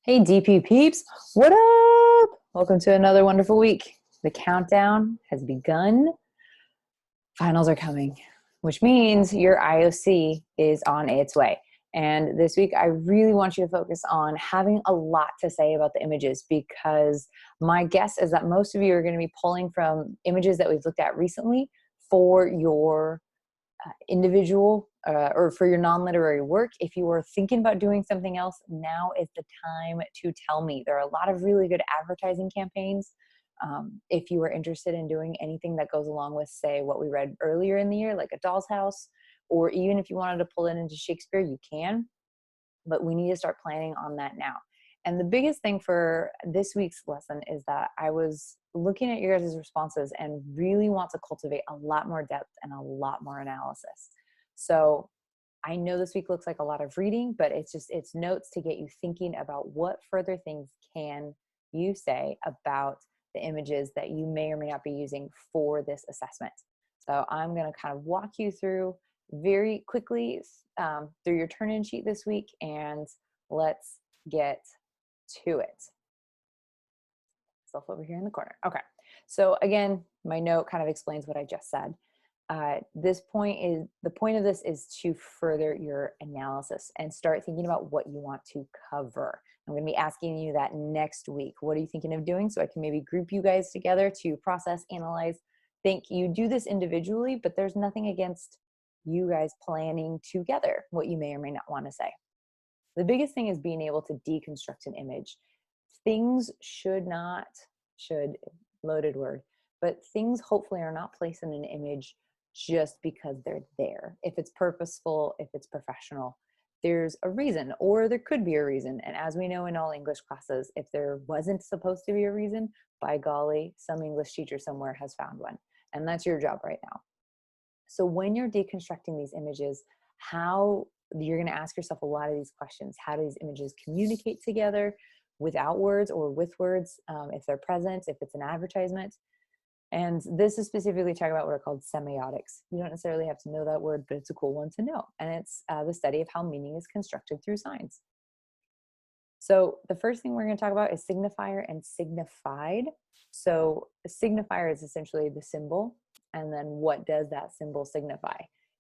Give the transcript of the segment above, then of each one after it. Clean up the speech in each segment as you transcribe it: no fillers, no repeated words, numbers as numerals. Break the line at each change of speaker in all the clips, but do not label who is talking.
Hey, DP peeps, what up? Welcome to another wonderful week. The countdown has begun. Finals are coming, which means your IOC is on its way. And this week, I really want you to focus on having a lot to say about the images because my guess is that most of you are going to be pulling from images that we've looked at recently for your individual or for your non-literary work. If you are thinking about doing something else, now is the time to tell me. There are a lot of really good advertising campaigns. If you are interested in doing anything that goes along with, say, what we read earlier in the year, like A Doll's House, or even if you wanted to pull it into Shakespeare, you can, but we need to start planning on that now. And the biggest thing for this week's lesson is that I was looking at your guys' responses and really want to cultivate a lot more depth and a lot more analysis. So I know this week looks like a lot of reading, but it's notes to get you thinking about what further things can you say about the images that you may or may not be using for this assessment. So I'm going to kind of walk you through very quickly through your turn-in sheet this week, and let's get to it. Self over here in the corner. Okay, so again, my note kind of explains what I just said. The point of this is to further your analysis and start thinking about what you want to cover. I'm going to be asking you that next week. What are you thinking of doing? So I can maybe group you guys together to process, analyze, think. You do this individually, but there's nothing against you guys planning together what you may or may not want to say. The biggest thing is being able to deconstruct an image. Things loaded word, but things hopefully are not placed in an image just because they're there. If it's purposeful, if it's professional, there's a reason, or there could be a reason. And as we know in all English classes, if there wasn't supposed to be a reason, by golly, some English teacher somewhere has found one. And that's your job right now. So when you're deconstructing these images, how you're going to ask yourself a lot of these questions. How do these images communicate together without words or with words, if they're present, if it's an advertisement? And this is specifically talking about what are called semiotics. You don't necessarily have to know that word, but it's a cool one to know. And it's the study of how meaning is constructed through signs. So the first thing we're going to talk about is signifier and signified. So a signifier is essentially the symbol. And then what does that symbol signify?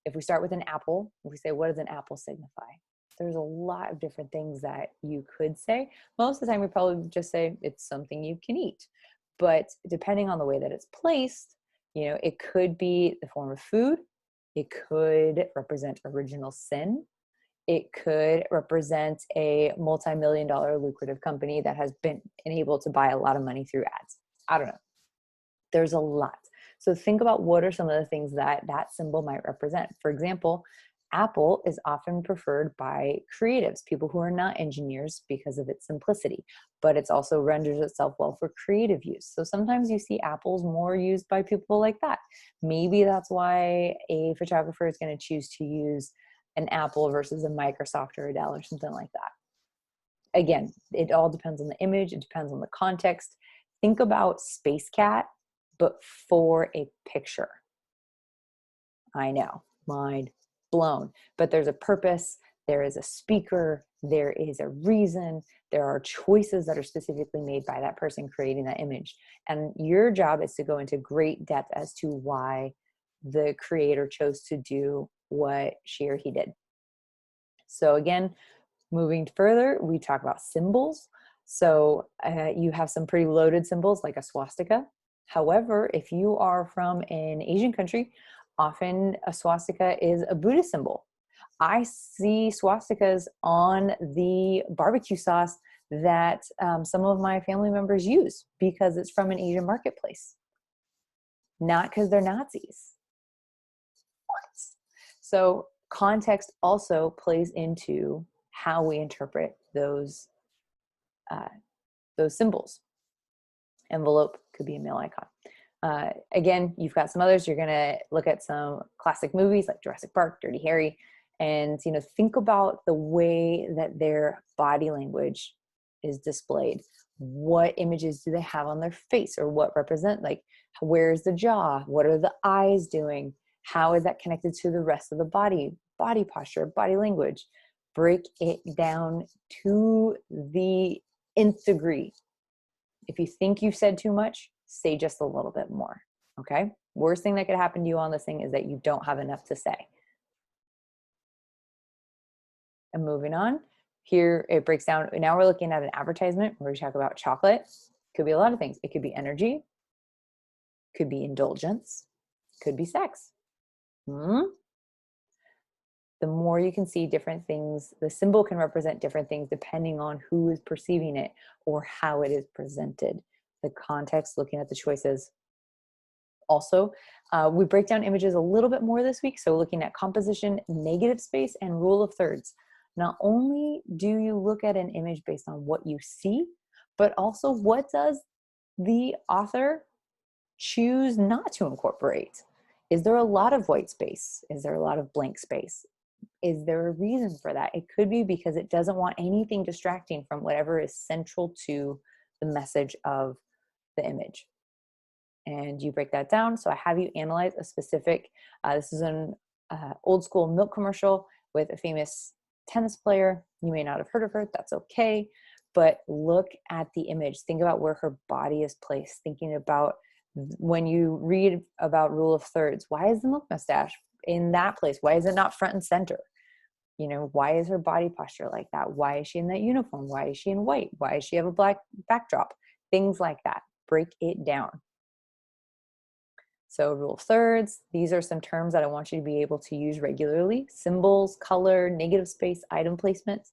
If we start with an apple, if we say, what does an apple signify? There's a lot of different things that you could say. Most of the time, we probably just say it's something you can eat. But depending on the way that it's placed, it could be the form of food. It could represent original sin. It could represent a multi-million-dollar lucrative company that has been able to buy a lot of money through ads. I don't know. There's a lot. So think about what are some of the things that that symbol might represent. For example, Apple is often preferred by creatives, people who are not engineers, because of its simplicity, but it's also renders itself well for creative use. So sometimes you see apples more used by people like that. Maybe that's why a photographer is going to choose to use an Apple versus a Microsoft or a Dell or something like that. Again, it all depends on the image. It depends on the context. Think about Space Cat, but for a picture. I know, mind blown, but there's a purpose, there is a speaker, there is a reason, there are choices that are specifically made by that person creating that image. And your job is to go into great depth as to why the creator chose to do what she or he did. So again, moving further, we talk about symbols. So you have some pretty loaded symbols like a swastika. However, if you are from an Asian country, often a swastika is a Buddhist symbol. I see swastikas on the barbecue sauce that some of my family members use because it's from an Asian marketplace, not because they're Nazis. What? So context also plays into how we interpret those symbols. Envelope could be a mail icon. Again, you've got some others. You're going to look at some classic movies like Jurassic Park, Dirty Harry, and think about the way that their body language is displayed. What images do they have on their face, or what represent, like, where's the jaw? What are the eyes doing? How is that connected to the rest of the body posture, body language? Break it down to the nth degree. If you think you've said too much, say just a little bit more, okay? Worst thing that could happen to you on this thing is that you don't have enough to say. And moving on, here it breaks down. Now we're looking at an advertisement where we talk about chocolate. Could be a lot of things. It could be energy, could be indulgence, could be sex. The more you can see different things, the symbol can represent different things depending on who is perceiving it or how it is presented. The context, looking at the choices. Also, we break down images a little bit more this week. So looking at composition, negative space, and rule of thirds. Not only do you look at an image based on what you see, but also what does the author choose not to incorporate? Is there a lot of white space? Is there a lot of blank space? Is there a reason for that? It could be because it doesn't want anything distracting from whatever is central to the message of the image. And you break that down. So I have you analyze a specific, this is an old school milk commercial with a famous tennis player. You may not have heard of her, that's okay. But look at the image. Think about where her body is placed. Thinking about when you read about rule of thirds, why is the milk mustache in that place? Why is it not front and center? You know, why is her body posture like that? Why is she in that uniform? Why is she in white? Why does she have a black backdrop? Things like that. Break it down. So rule of thirds, these are some terms that I want you to be able to use regularly. Symbols, color, negative space, item placements.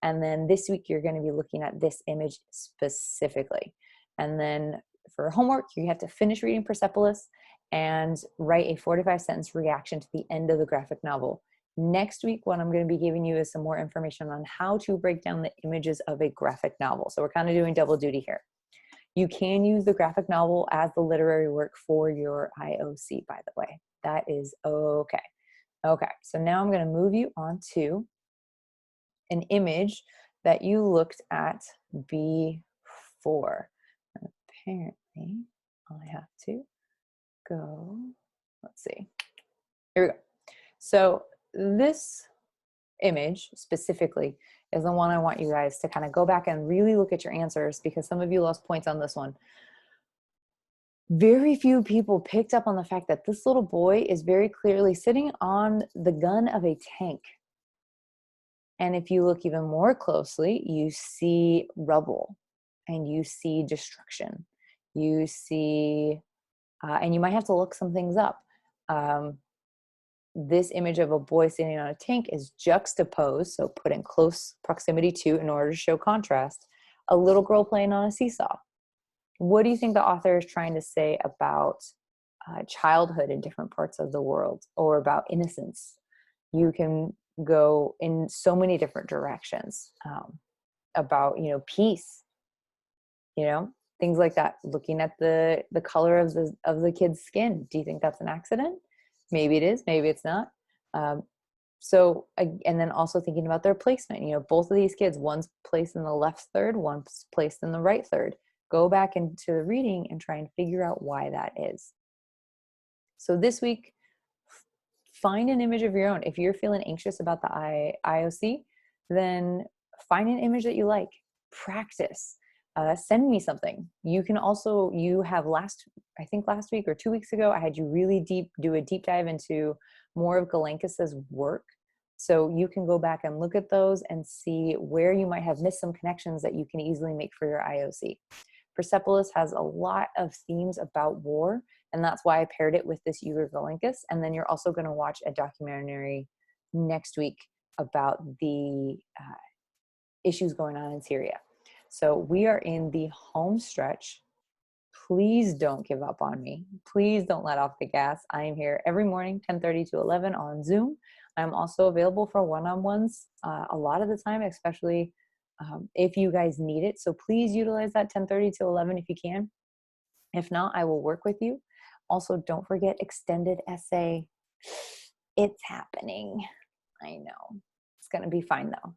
And then this week, you're going to be looking at this image specifically. And then for homework, you have to finish reading Persepolis and write a 4 to 5 sentence reaction to the end of the graphic novel. Next week, what I'm going to be giving you is some more information on how to break down the images of a graphic novel. So we're kind of doing double duty here. You can use the graphic novel as the literary work for your IOC, by the way. That is okay. Okay, so now I'm going to move you on to an image that you looked at before. And apparently, I have to go, let's see. Here we go. So this image specifically is the one I want you guys to kind of go back and really look at your answers, because some of you lost points on this one. Very few people picked up on the fact that this little boy is very clearly sitting on the gun of a tank. And if you look even more closely, you see rubble and you see destruction. You see, and you might have to look some things up. This image of a boy sitting on a tank is juxtaposed, so put in close proximity to, in order to show contrast, a little girl playing on a seesaw. What do you think the author is trying to say about childhood in different parts of the world, or about innocence? You can go in so many different directions, about, you know, peace, you know, things like that. Looking at the color of the kid's skin. Do you think that's an accident? Maybe it is, maybe it's not. So, and then also thinking about their placement. You know, both of these kids, one's placed in the left third, one's placed in the right third. Go back into the reading and try and figure out why that is. So this week, find an image of your own. If you're feeling anxious about the IOC, then find an image that you like. Practice. Send me something. You can also, you have I think last week or 2 weeks ago, I had you really do a deep dive into more of Galenkas's work. So you can go back and look at those and see where you might have missed some connections that you can easily make for your IOC. Persepolis has a lot of themes about war, and that's why I paired it with this Igor Galenkas. And then you're also going to watch a documentary next week about the issues going on in Syria. So we are in the home stretch. Please don't give up on me. Please don't let off the gas. I am here every morning, 10:30 to 11 on Zoom. I'm also available for one-on-ones a lot of the time, especially if you guys need it. So please utilize that 10:30 to 11 if you can. If not, I will work with you. Also, don't forget extended essay. It's happening. I know. It's going to be fine though.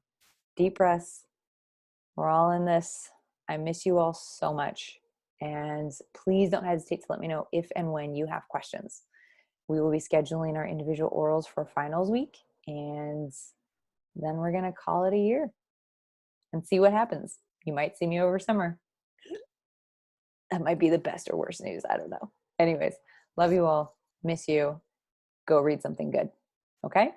Deep breaths. We're all in this. I miss you all so much. And please don't hesitate to let me know if and when you have questions. We will be scheduling our individual orals for finals week, and then we're going to call it a year and see what happens. You might see me over summer. That might be the best or worst news. I don't know. Anyways, love you all. Miss you. Go read something good. Okay?